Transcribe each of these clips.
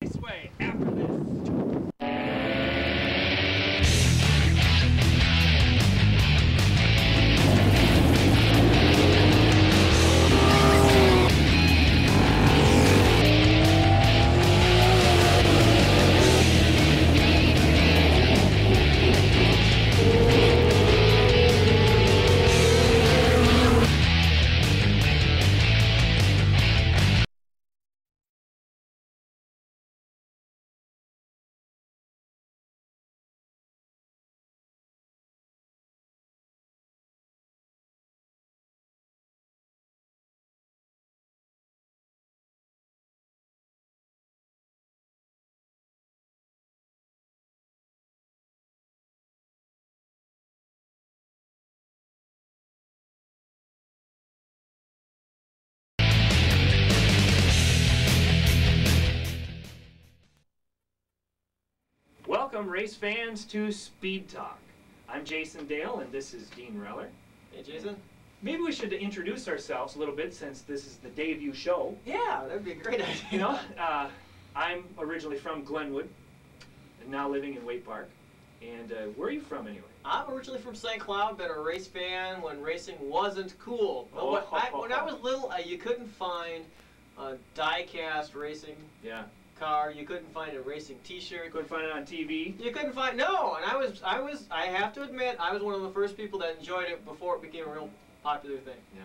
Raceway after this. Welcome, race fans, to Speed Talk. I'm Jason Dale, and this is Dean Reller. Hey, Jason. Maybe we should introduce ourselves a little bit since this is the debut show. Yeah, that'd be a great idea. You know, I'm originally from Glenwood, and now living in Waite Park. And where are you from, anyway? I'm originally from St. Cloud, been a race fan when racing wasn't cool. But when I was little, you couldn't find a die-cast racing car. You couldn't find a racing T-shirt. Couldn't find it on TV. You couldn't find and I have to admit, I was one of the first people that enjoyed it before it became a real popular thing. Yeah.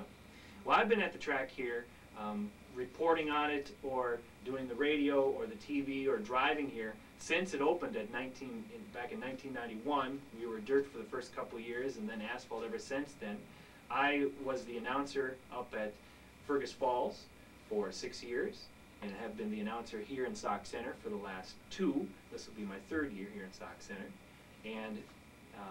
Well, I've been at the track here, reporting on it, or doing the radio, or the TV, or driving here since it opened at back in 1991. We were dirt for the first couple of years, and then asphalt ever since then. I was the announcer up at Fergus Falls for 6 years, and have been the announcer here in Sauk Centre for the last 2. This will be my 3rd year here in Sauk Centre. And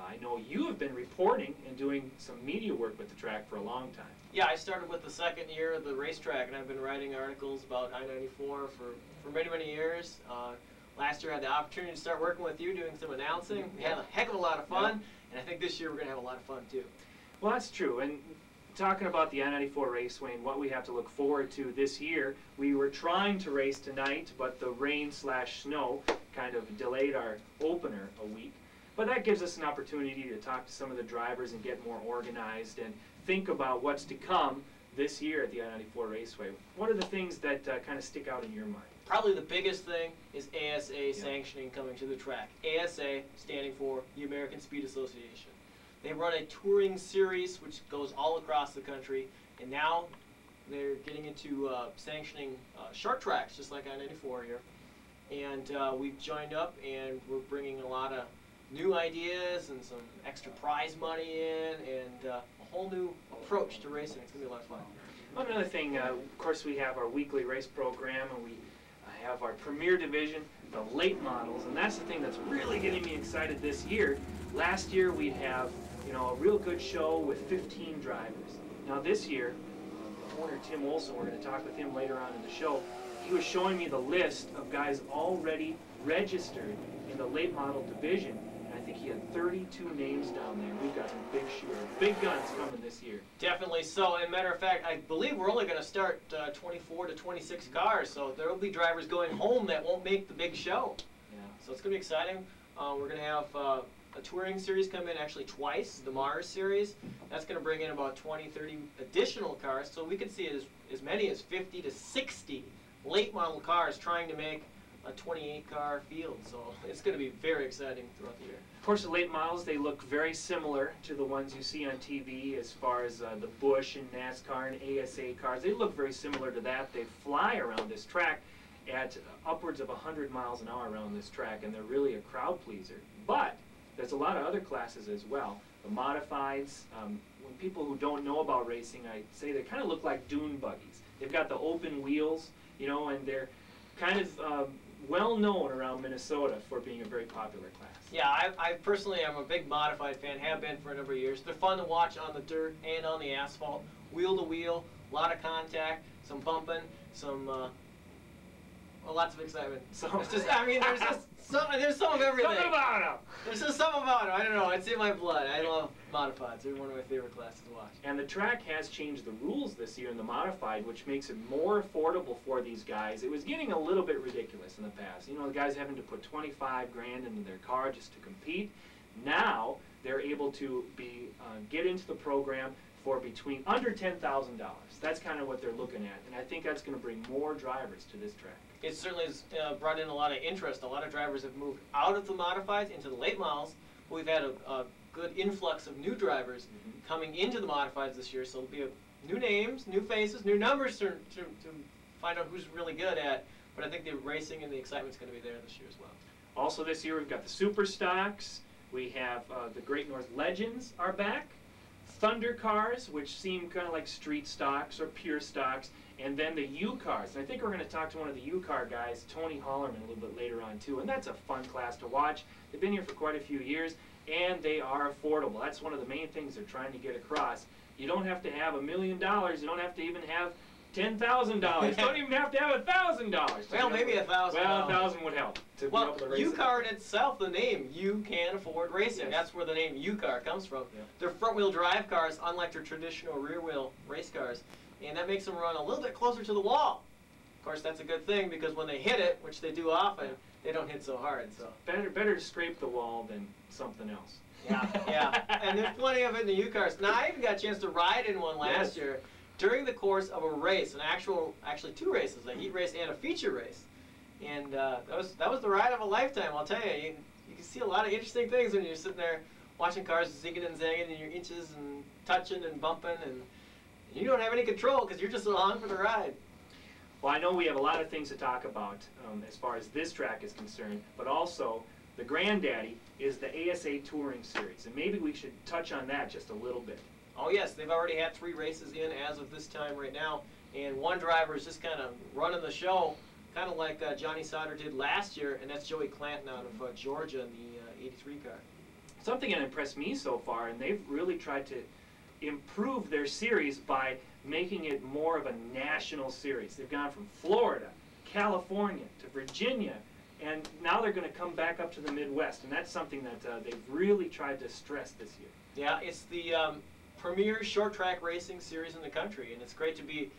I know you have been reporting and doing some media work with the track for a long time. Yeah, I started with the 2nd year of the racetrack, and I've been writing articles about I-94 for many, many years. Last year I had the opportunity to start working with you, doing some announcing. We had a heck of a lot of fun, and I think this year we're going to have a lot of fun too. Well, that's true. And talking about the I-94 Raceway and what we have to look forward to this year, we were trying to race tonight, but the rain/snow kind of delayed our opener a week. But that gives us an opportunity to talk to some of the drivers and get more organized and think about what's to come this year at the I-94 Raceway. What are the things that kind of stick out in your mind? Probably the biggest thing is ASA sanctioning coming to the track. ASA standing for the American Speed Association. They run a touring series which goes all across the country, and now they're getting into sanctioning short tracks, just like I-94 here. And we've joined up, and we're bringing a lot of new ideas and some extra prize money in, and a whole new approach to racing. It's going to be a lot of fun. Well, another thing, of course, we have our weekly race program, and we have our premier division, the late models, and that's the thing that's really getting me excited this year. Last year we'd have, you know, a real good show with 15 drivers. Now this year, owner Tim Olson, we're going to talk with him later on in the show, he was showing me the list of guys already registered in the late model division. I think he had 32 names down there. We've got some big guns coming this year. Definitely so. And matter of fact, I believe we're only going to start 24 to 26 cars, so there will be drivers going home that won't make the big show. Yeah. So it's going to be exciting. We're going to have a touring series come in actually twice, the Mars series. That's going to bring in about 20, 30 additional cars, so we could see as many as 50 to 60 late model cars trying to make a 28-car field. So it's going to be very exciting throughout the year. Of course, the late models, they look very similar to the ones you see on TV as far as the Busch and NASCAR and ASA cars. They look very similar to that. They fly around this track at upwards of 100 miles an hour around this track, and they're really a crowd pleaser. But there's a lot of other classes as well. The modifieds, when people who don't know about racing, I say they kind of look like dune buggies. They've got the open wheels, you know, and they're kind of well known around Minnesota for being a very popular class. Yeah, I personally am a big modified fan, have been for a number of years. They're fun to watch on the dirt and on the asphalt, wheel to wheel, a lot of contact, some bumping, some a lots of excitement. So It's just, I mean, there's some of everything. something about them. There's just something about it. I don't know. It's in my blood. I love modifieds. They're one of my favorite classes to watch. And the track has changed the rules this year in the modified, which makes it more affordable for these guys. It was getting a little bit ridiculous in the past. You know, the guys having to put 25 grand into their car just to compete. Now they're able to get into the program for between under $10,000. That's kind of what they're looking at, and I think that's going to bring more drivers to this track. It certainly has brought in a lot of interest. A lot of drivers have moved out of the modifieds into the late models. We've had a good influx of new drivers coming into the modifieds this year, so there'll be new names, new faces, new numbers to find out who's really good at. But I think the racing and the excitement's going to be there this year as well. Also this year we've got the Super Stocks. We have the Great North Legends are back. Thunder cars, which seem kind of like street stocks or pure stocks, and then the UCARs. And I think we're going to talk to one of the UCAR guys, Tony Hallerman, a little bit later on too. And that's a fun class to watch. They've been here for quite a few years, and they are affordable. That's one of the main things they're trying to get across. You don't have to have $1 million. You don't have to even have $10,000. You don't even have to have $1,000. Well, maybe $1,000. Well, $1,000 would help to be able to race UCAR in itself, the name, you can afford racing. Yes. That's where the name UCAR comes from. Yeah. They're front-wheel drive cars, unlike their traditional rear-wheel race cars, and that makes them run a little bit closer to the wall. Of course, that's a good thing because when they hit it, which they do often, they don't hit so hard. So better to scrape the wall than something else. Yeah, and there's plenty of it in the UCARs. Now, I even got a chance to ride in one last year during the course of a race, actually 2 races, a heat race and a feature race. And that was the ride of a lifetime, I'll tell you. You can see a lot of interesting things when you're sitting there watching cars zigging and zagging and your inches and touching and bumping, and you don't have any control because you're just along for the ride. Well, I know we have a lot of things to talk about as far as this track is concerned, but also the granddaddy is the ASA Touring Series, and maybe we should touch on that just a little bit. Oh yes, they've already had 3 races in as of this time right now, and one driver is just kind of running the show, kind of like Johnny Sauter did last year, and that's Joey Clanton out of Georgia in the 83 car. Something that impressed me so far, and they've really tried to improve their series by making it more of a national series. They've gone from Florida, California, to Virginia, and now they're going to come back up to the Midwest, and that's something that they've really tried to stress this year. Yeah, it's the premier short track racing series in the country, and it's great to be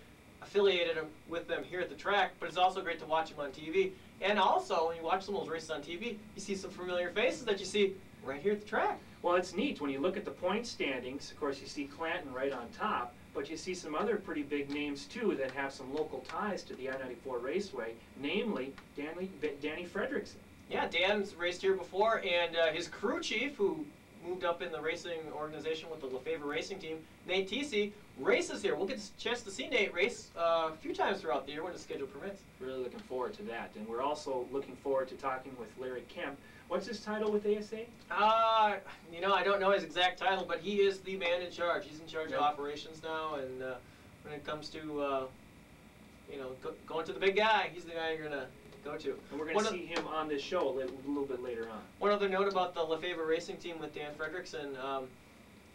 affiliated with them here at the track, but it's also great to watch them on TV. And also, when you watch some of those races on TV, you see some familiar faces that you see right here at the track. Well, it's neat. When you look at the point standings, of course, you see Clanton right on top, but you see some other pretty big names, too, that have some local ties to the I-94 Raceway, namely Danny Fredrickson. Yeah, Dan's raced here before, and his crew chief, who moved up in the racing organization with the Lefevre racing team, Nate Teesey, races here. We'll get a chance to see Nate race a few times throughout the year when the schedule permits. Really looking forward to that. And we're also looking forward to talking with Larry Kemp. What's his title with ASA? You know, I don't know his exact title, but he is the man in charge. He's in charge of operations now, and when it comes to, you know, going to the big guy, he's the guy you're going to go to. And we're going to see him on this show a little bit later on. One other note about the Lefevre racing team with Dan Fredrickson,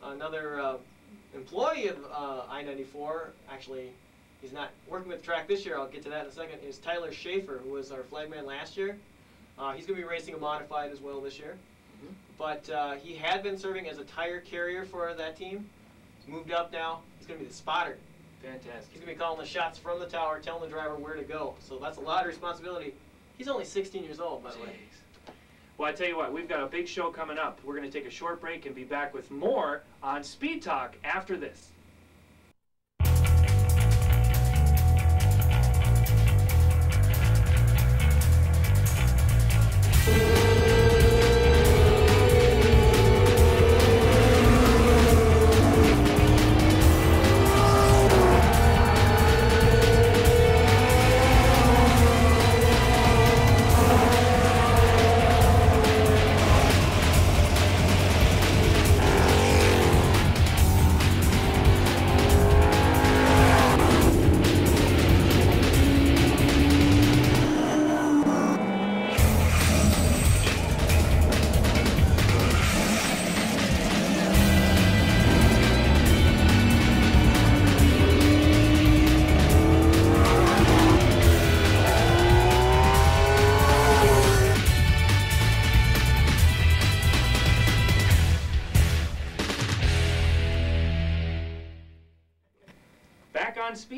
another employee of I-94, actually, he's not working with the track this year, I'll get to that in a second, is Tyler Schaefer, who was our flagman last year. He's going to be racing a modified as well this year. But he had been serving as a tire carrier for that team. He's moved up now. He's going to be the spotter. Fantastic. He's going to be calling the shots from the tower, telling the driver where to go. So that's a lot of responsibility. He's only 16 years old, by the way. Well, I tell you what, we've got a big show coming up. We're going to take a short break and be back with more on Speed Talk after this.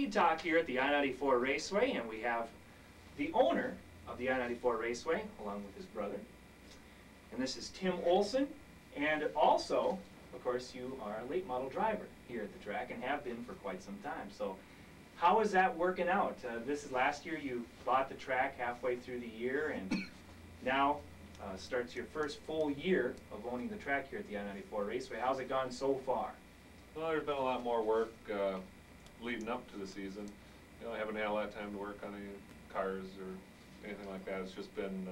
Speed Talk here at the I-94 Raceway, and we have the owner of the I-94 Raceway, along with his brother. And this is Tim Olson, and also, of course, you are a late model driver here at the track and have been for quite some time. So how is that working out? This is last year you bought the track halfway through the year, and now starts your first full year of owning the track here at the I-94 Raceway. How's it gone so far? Well, there's been a lot more work leading up to the season. You know, I haven't had a lot of time to work on any cars or anything like that. It's just been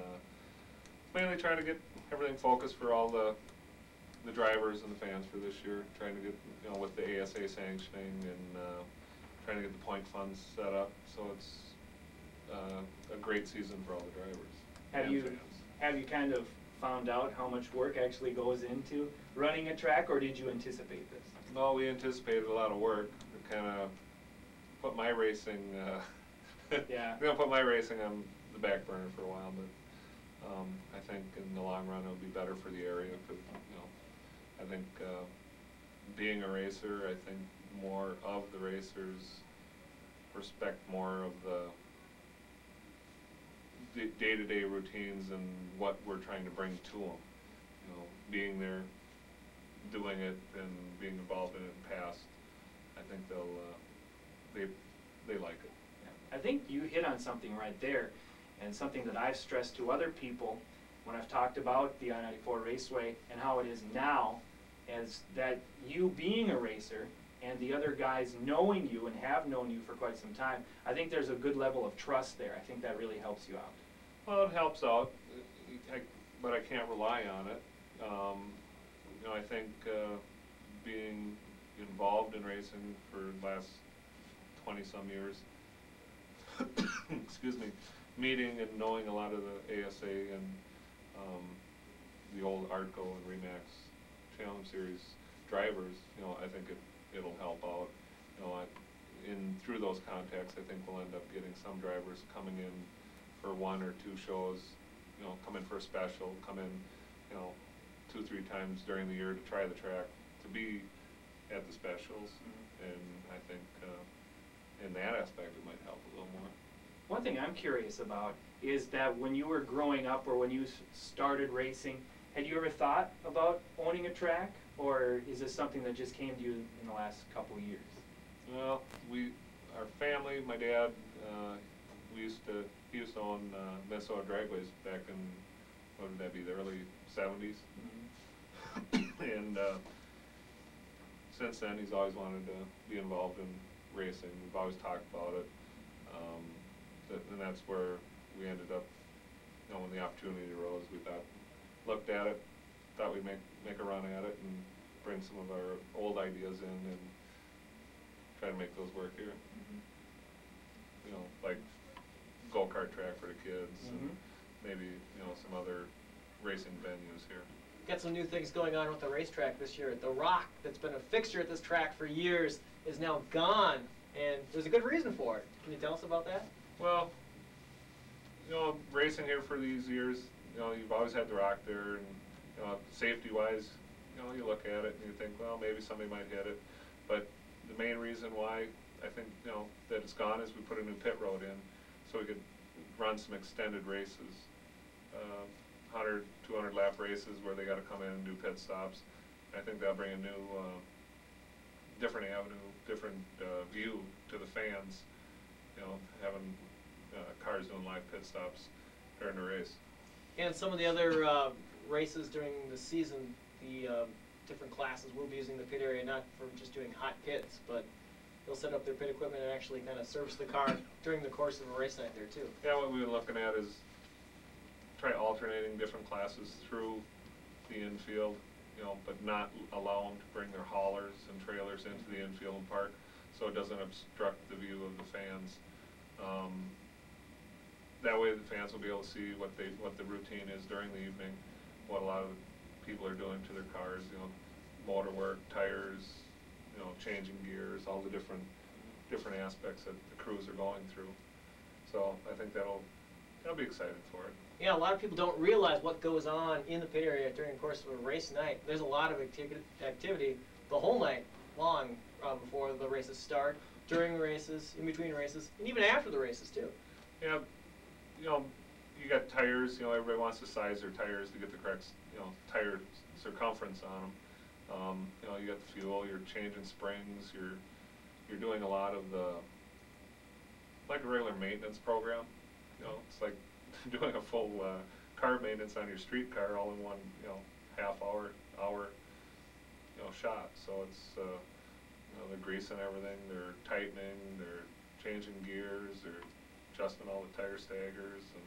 mainly trying to get everything focused for all the drivers and the fans for this year. Trying to get, you know, with the ASA sanctioning and trying to get the point funds set up. So it's a great season for all the drivers. Have you kind of found out how much work actually goes into running a track, or did you anticipate this? No, we anticipated a lot of work. We kind of put my racing, Yeah. we're gonna put my racing on the back burner for a while, but I think in the long run it'll be better for the area. Cause, you know, I think being a racer, I think more of the racers respect more of the day-to-day routines and what we're trying to bring to them. You know, being there, doing it, and being involved in it in the past, I think they like it. Yeah. I think you hit on something right there, and something that I've stressed to other people when I've talked about the I-94 Raceway and how it is now, is that you being a racer and the other guys knowing you and have known you for quite some time, I think there's a good level of trust there. I think that really helps you out. Well, it helps out, but I can't rely on it. You know, I think being involved in racing for the last 20-some years, excuse me, meeting and knowing a lot of the ASA and the old Artco and Remax Challenge Series drivers, you know, I think it'll help out. You know, through those contacts, I think we'll end up getting some drivers coming in for 1 or 2 shows, you know, come in for a special, come in, you know, 2 or 3 times during the year to try the track, to be at the specials. Mm-hmm. And I think in that aspect it might help a little more. One thing I'm curious about is that when you were growing up or when you started racing, had you ever thought about owning a track, or is this something that just came to you in the last couple years? Well, our family, my dad, he used to own Minnesota Dragways back in, what would that be, the early 70s? Mm-hmm. And since then, he's always wanted to be involved in racing. We've always talked about it. And that's where we ended up, you know, when the opportunity arose, we looked at it, thought we'd make a run at it and bring some of our old ideas in and try to make those work here. Mm-hmm. You know, like go-kart track for the kids, mm-hmm. and maybe, you know, some other racing venues here. Got some new things going on with the racetrack this year. The rock that's been a fixture at this track for years is now gone, and there's a good reason for it. Can you tell us about that? Well, you know, racing here for these years, you know, you've always had the rock there, and, you know, safety-wise, you know, you look at it and you think, well, maybe somebody might hit it. But the main reason why I think, you know, that it's gone is we put a new pit road in so we could run some extended races, 100, 200 lap races where they got to come in and do pit stops. I think that'll bring a new, different avenue, different view to the fans, you know, having cars doing live pit stops during the race. And some of the other races during the season, the different classes will be using the pit area not for just doing hot pits, but they'll set up their pit equipment and actually kind of service the car during the course of a race night there too. Yeah, what we've been looking at is try alternating different classes through the infield, you know, but not allow them to bring their haulers and trailers into the infield and park, so it doesn't obstruct the view of the fans. That way the fans will be able to see what the routine is during the evening, what a lot of people are doing to their cars, you know, motor work, tires, you know, changing gears, all the different aspects that the crews are going through. So I think they'll be excited for it. Yeah, a lot of people don't realize what goes on in the pit area during the course of a race night. There's a lot of activity the whole night long before the races start. during races, in between races, and even after the races too. Yeah, you know, you got tires. You know, everybody wants to size their tires to get the correct, you know, tire circumference on them. You know, you got the fuel. You're changing springs. You're doing a lot of the, like a regular maintenance program. You know, it's like doing a full car maintenance on your street car all in one, you know, half hour, you know, shot. So it's, you know, they're greasing everything, they're tightening, they're changing gears, they're adjusting all the tire staggers, and,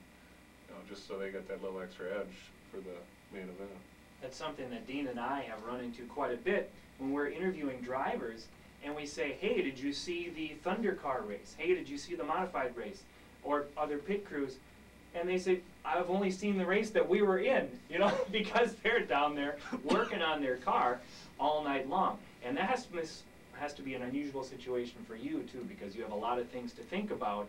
you know, just so they get that little extra edge for the main event. That's something that Dean and I have run into quite a bit when we're interviewing drivers, and we say, hey, did you see the Thunder Car race? Hey, did you see the modified race? Or other pit crews? And they say, I've only seen the race that we were in, you know, because they're down there working on their car all night long. And that has to be an unusual situation for you, too, because you have a lot of things to think about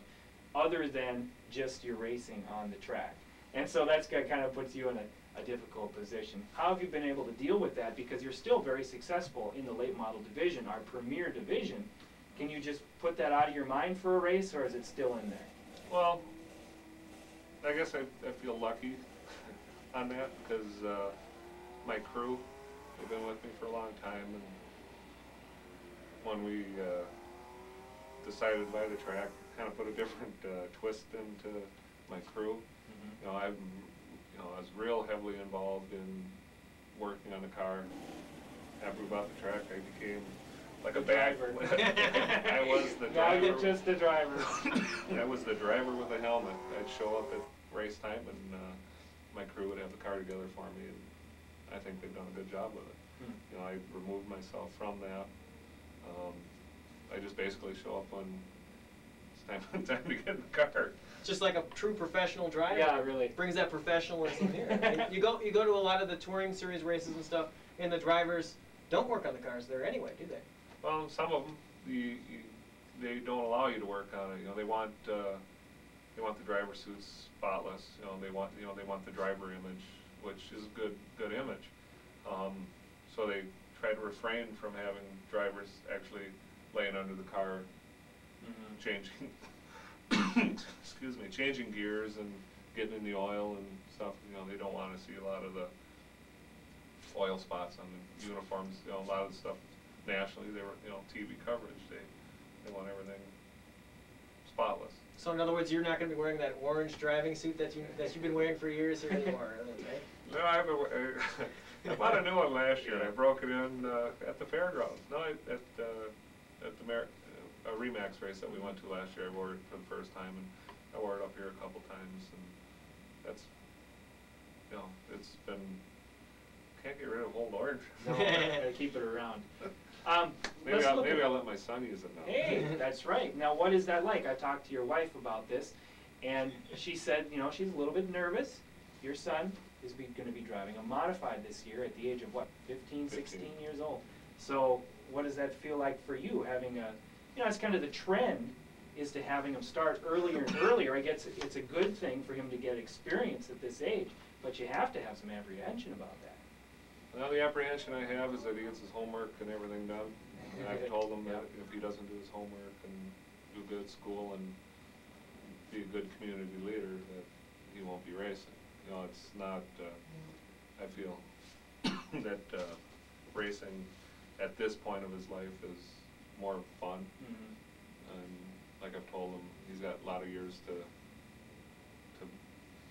other than just your racing on the track. And so that's kind of puts you in a difficult position. How have you been able to deal with that? Because you're still very successful in the late model division, our premier division. Can you just put that out of your mind for a race, or is it still in there? Well, I guess I feel lucky on that because my crew, they've been with me for a long time, and when we decided to buy the track, kind of put a different twist into my crew. Mm-hmm. You know, I was real heavily involved in working on the car. After we bought the track, I became like a driver. I was the Now driver. you're just the driver. I was the driver with the helmet. I'd show up at race time, and my crew would have the car together for me, and I think they've done a good job with it. Hmm. You know, I removed myself from that. I just basically show up when it's time to get in the car. Just like a true professional driver. Yeah, really. Brings that professionalism here. I mean, you go to a lot of the touring series races and stuff, and the drivers don't work on the cars there anyway, do they? Well, some of them, they don't allow you to work on it. You know, they want the driver suits spotless. You know, they want the driver image, which is good image. So they try to refrain from having drivers actually laying under the car, Mm-hmm. changing gears and getting in the oil and stuff. You know, they don't want to see a lot of the oil spots on the uniforms. You know, a lot of the stuff nationally, they were, you know, TV coverage. They want everything spotless. So in other words, you're not going to be wearing that orange driving suit that you've been wearing for years here anymore, right? No, I bought a new one last year, and I broke it in at the fairgrounds. No, at the Remax race that we went to last year, I wore it for the first time, and I wore it up here a couple times, and that's, you know, it's been, can't get rid of old orange. No, I keep it around. Maybe I'll let my son use it now. Hey, that's right. Now, what is that like? I talked to your wife about this, and she said, you know, she's a little bit nervous. Your son is going to be driving a modified this year at the age of, what, 15, 16 years old. So what does that feel like for you, having a, you know, it's kind of the trend is to having him start earlier and earlier. I guess it's a good thing for him to get experience at this age, but you have to have some apprehension about that. Well, the apprehension I have is that he gets his homework and everything done. And I've told him that if he doesn't do his homework and do good at school and be a good community leader, that he won't be racing. You know, it's not, I feel that racing at this point of his life is more fun. Mm-hmm. And like I've told him, he's got a lot of years to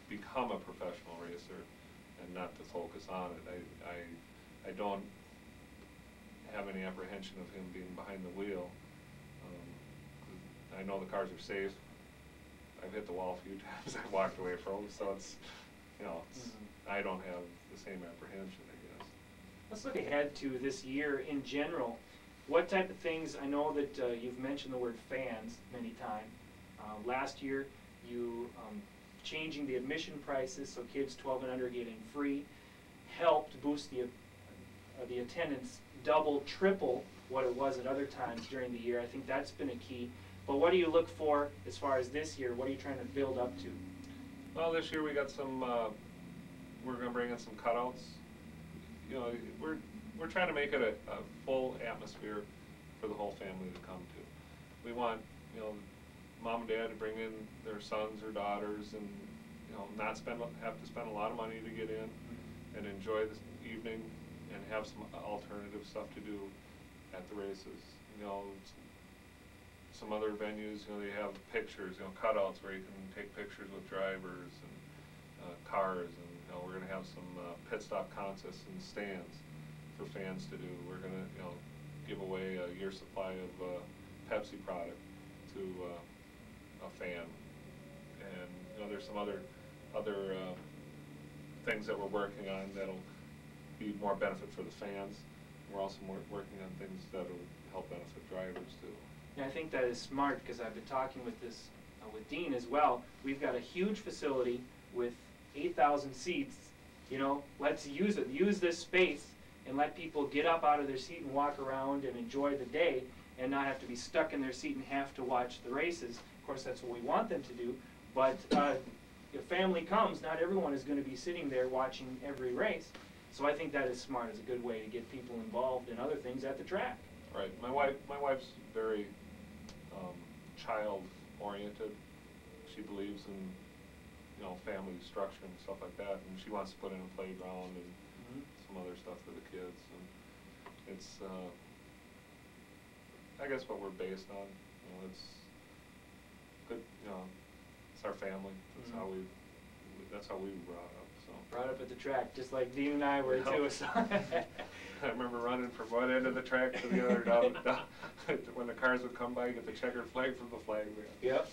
become a professional racer and not to focus on it. I don't have any apprehension of him being behind the wheel. I know the cars are safe. I've hit the wall a few times. I've walked away from them, so it's, you know, it's, I don't have the same apprehension, I guess. Let's look ahead to this year in general. What type of things, I know that you've mentioned the word fans many times. Last year, you changing the admission prices so kids 12 and under getting free helped boost the attendance double, triple what it was at other times during the year. I think that's been a key. But what do you look for as far as this year? What are you trying to build up to? Well, this year we got some, we're going to bring in some cutouts. You know, we're trying to make it a full atmosphere for the whole family to come to. we want, you know, mom and dad to bring in their sons or daughters and, you know, not have to spend a lot of money to get in and enjoy the evening and have some alternative stuff to do at the races. You know, some other venues, you know, they have pictures, you know, cutouts where you can take pictures with drivers and cars, and, you know, we're going to have some pit stop contests and stands for fans to do. We're going to, you know, give away a year's supply of Pepsi product to a fan, and, you know, there's some other things that we're working on that'll be more benefit for the fans. We're also working on things that'll help benefit drivers too. And I think that is smart, because I've been talking with with Dean as well. We've got a huge facility with 8,000 seats. You know, let's use it. Use this space and let people get up out of their seat and walk around and enjoy the day, and not have to be stuck in their seat and have to watch the races. Of course, that's what we want them to do. But if family comes, not everyone is going to be sitting there watching every race. So I think that is smart. It's a good way to get people involved in other things at the track. Right. My wife's very child-oriented. She believes in, you know, family structure and stuff like that, and she wants to put in a playground and some other stuff for the kids. And it's, I guess, what we're based on. You know, it's good. You know, it's our family. That's how we. That's how we were brought up. So. Brought up at the track, just like Dean and I were too. So. I remember running from one end of the track to the other down when the cars would come by, get the checkered flag from the flag man. Yep.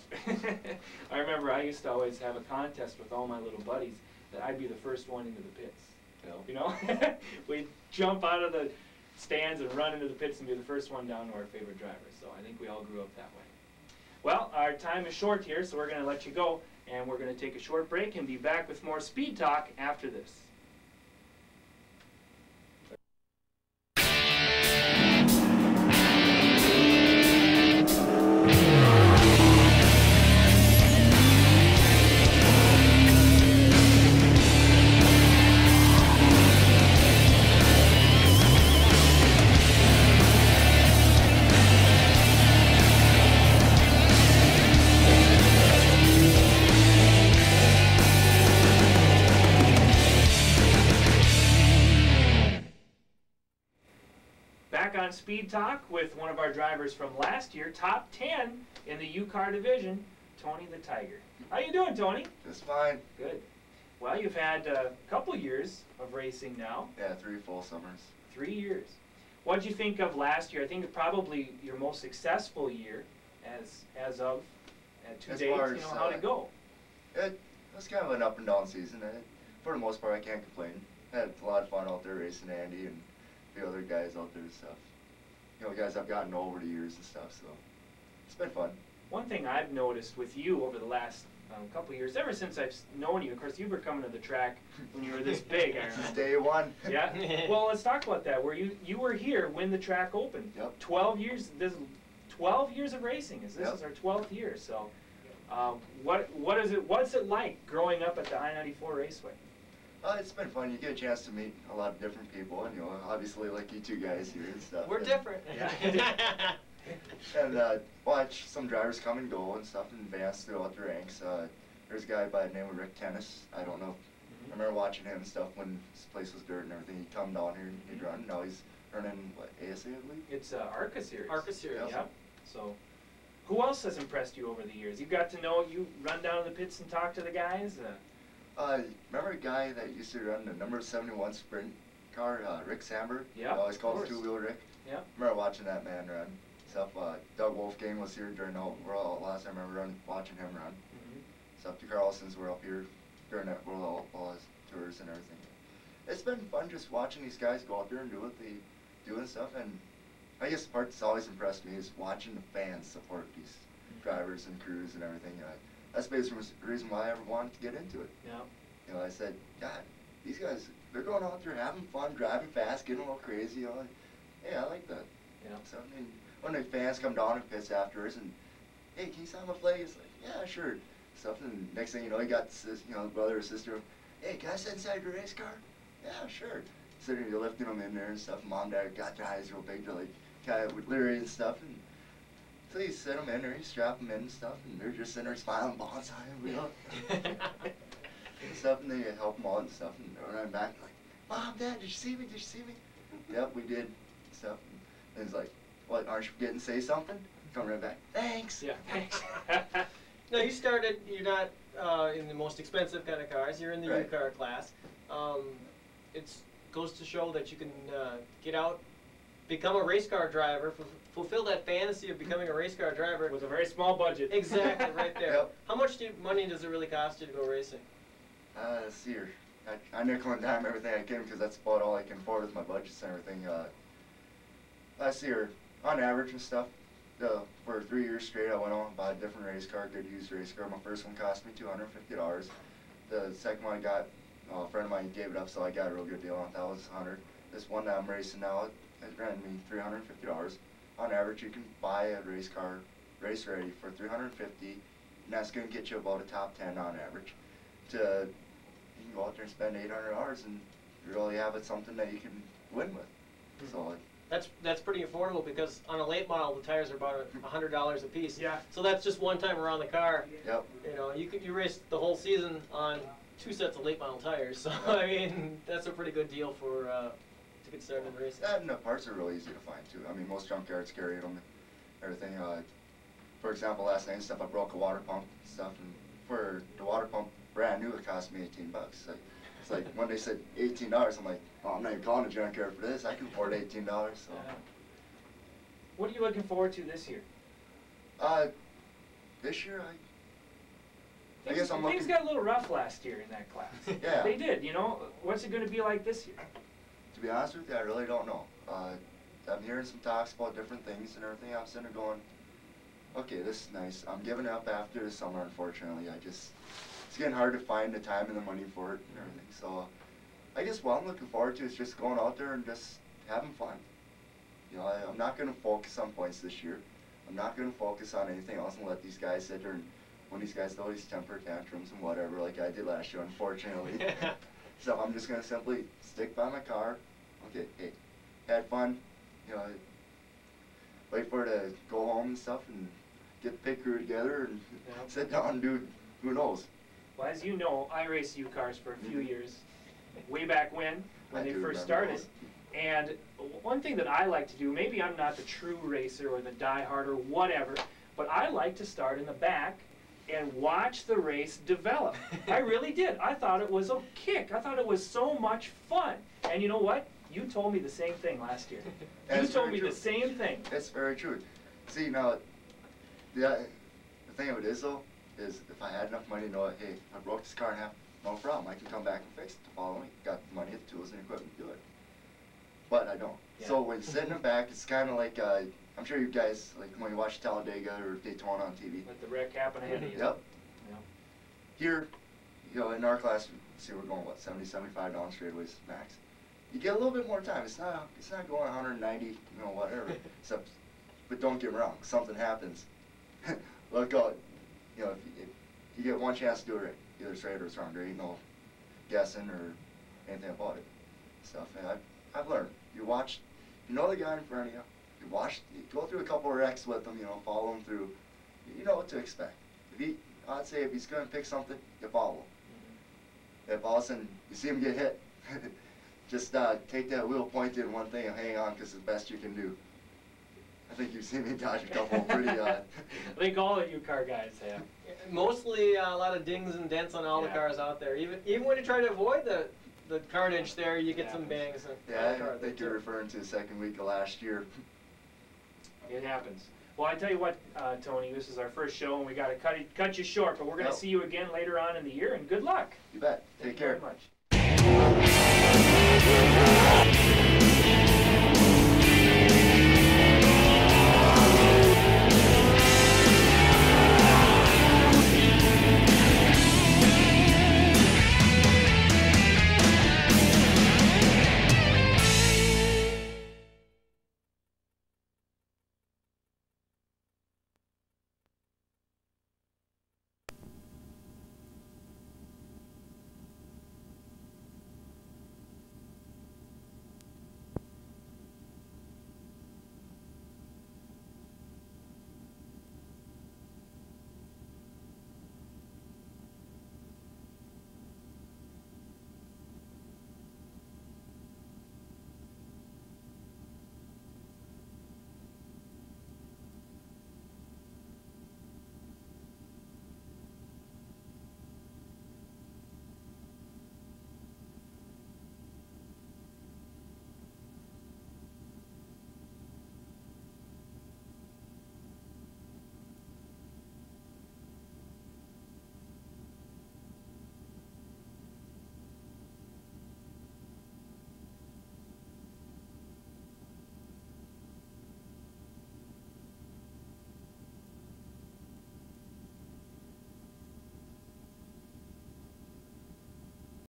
I remember I used to always have a contest with all my little buddies that I'd be the first one into the pits. Yep. You know, we'd jump out of the stands and run into the pits and be the first one down to our favorite driver. So I think we all grew up that way. Well, our time is short here, so we're going to let you go, and we're going to take a short break and be back with more Speed Talk after this. On Speed Talk with one of our drivers from last year, top 10 in the UCAR division, Tony the Tiger. How you doing, Tony? Just fine. Good. Well, you've had a couple years of racing now. Yeah, 3 full summers. 3 years. What did you think of last year? I think it's probably your most successful year as of 2 days. You know, how'd it go? It was kind of an up and down season. For the most part, I can't complain. I had a lot of fun out there racing Andy and the other guys out there and stuff. You know, guys I've gotten over the years and stuff, so it's been fun. One thing I've noticed with you over the last couple of years, ever since I've known you, of course, you were coming to the track when you were this big. Since day one. Yeah. Well, let's talk about that. Where you were here when the track opened. Yep. 12 years. This 12 years of racing. This is our 12th year. So, what's it like growing up at the I-94 Raceway? It's been fun. You get a chance to meet a lot of different people, and, you know, obviously like you two guys here and stuff. We're different. Yeah. And watch some drivers come and go and stuff and advance throughout the ranks. There's a guy by the name of Rick Tennis. I don't know. I remember watching him and stuff when his place was dirt and everything. He'd come down here and he'd run. Now he's running, what, ASA, I believe? It's ARCA Series. ARCA Series. Yeah. So, who else has impressed you over the years? You got to know, you run down to the pits and talk to the guys? Remember a guy that used to run the number 71 sprint car, Rick Samberg? Yeah, always called Two-Wheel Rick. Yeah. Remember watching that man run. Stuff. Doug Wolfgang was here during the World Outlaws. I remember watching him run. Stuff. The Carlsons were up here during that World Outlaws tours and everything. It's been fun just watching these guys go out there and do what they do and stuff. And I guess the part that's always impressed me is watching the fans support these drivers and crews and everything. That's basically the reason why I ever wanted to get into it. Yeah. You know, I said, God, these guys, they're going out there having fun, driving fast, getting a little crazy. You know, hey, I like that. Yeah. So I mean, when the fans come down and pits afterwards, and hey, can you sign my flag? It's like, yeah, sure. Stuff, and next thing you know, he got brother or sister. Hey, can I sit inside your race car? Yeah, sure. So you're lifting them in there and stuff. Mom, dad got their eyes real big. They're like kind of leery and stuff. And So you sit them in there, you strap them in and stuff, and they're just sitting there smiling, bonsai, and real. And stuff, and then you help them out and stuff, and they're running back like, Mom, Dad, did you see me? Did you see me? Yep, we did. Stuff. And it's like, what, aren't you forgetting to say something? Come right back. Thanks. Yeah, thanks. Now you started, you're not in the most expensive kind of cars, you're in the Right. UCAR class. It goes to show that you can get out, become a race car driver, fulfill that fantasy of becoming a race car driver. With a very small budget. Exactly, right there. Yep. How much money does it really cost you to go racing? Let's see here. I nickel and dime everything I can because that's about all I can afford with my budgets and everything. Let's see here. On average and stuff, for 3 years straight, I went on and bought a different race car, good used race car. My first one cost me $250. The second one I got, a friend of mine gave it up, so I got a real good deal on it. That was $100. This one that I'm racing now, it ran me $350. On average, you can buy a race car, race ready, for $350, and that's going to get you about a top 10 on average. You can go out there and spend $800 and you really have it something that you can win with. So That's pretty affordable because on a late model the tires are about $100 a piece. Yeah. So that's just one time around the car. Yep. You know, you race the whole season on 2 sets of late model tires. So I mean, that's a pretty good deal for to get started in racing. That and the parts are really easy to find too. I mean, most junkyards carry them, everything. For example, last night and stuff, I broke a water pump and stuff, and for the water pump, brand new, it cost me $18. It's like when they said $18, I'm like, oh, I'm not even calling a junkyard for this. I can afford $18. So. What are you looking forward to this year? This year, I guess I'm looking. Things got a little rough last year in that class. Yeah. They did. You know, what's it going to be like this year? To be honest with you, I really don't know. I'm hearing some talks about different things and everything. I'm sitting there going, okay, this is nice. I'm giving up after the summer, unfortunately. It's getting hard to find the time and the money for it and everything. So I guess what I'm looking forward to is just going out there and just having fun. You know, I'm not going to focus on points this year. I'm not going to focus on anything else and let these guys sit there and when these guys throw these temper tantrums and whatever like I did last year, unfortunately. So I'm just going to simply stick by my car. Okay, hey, had fun. You know, wait for it to go home and stuff and get the pit crew together and sit down and do who knows. Well, as you know, I raced UCARs for a few years, way back when they first started. And one thing that I like to do, maybe I'm not the true racer or the diehard or whatever, but I like to start in the back and watch the race develop. I really did. I thought it was a kick. I thought it was so much fun. And you know what? You told me the same thing last year. You told me the same thing. That's very true. See, now, the thing of it is, though, is if I had enough money to know, hey, I broke this car in half, no problem. I can come back and fix it the following week. Got the money, the tools, and the equipment to do it. But I don't. Yeah. So when you sit in the back, it's kind of like, I'm sure you guys, like when you watch Talladega or Daytona on TV. Let the wreck happen ahead of you. Yep. Yeah. Here, you know, in our class, see, we're going, what, 70, 75 down straightaways max. You get a little bit more time. It's not going 190, you know, whatever. Except, but don't get me wrong, something happens. Look out. You know, if you get one chance to do it right, either it's right or it's wrong. There ain't no guessing or anything about it. Stuff. And I've learned. You watch, you know the guy in front of you. You go through a couple of wrecks with him. You know, follow him through. You know what to expect. I'd say if he's going to pick something, you follow him. If all of a sudden you see him get hit, just take that wheel pointed in one thing and hang on because it's the best you can do. I think you've seen me dodge a couple pretty. I think all of you car guys have. Mostly a lot of dings and dents on all the cars out there. Even when you try to avoid the carnage there, you get some bangs. Yeah, I think you're referring to the second week of last year. It happens. Well, I tell you what, Tony, this is our first show, and we got to cut you short, but we're going to see you again later on in the year, and good luck. You bet. Take care. Thank you very much.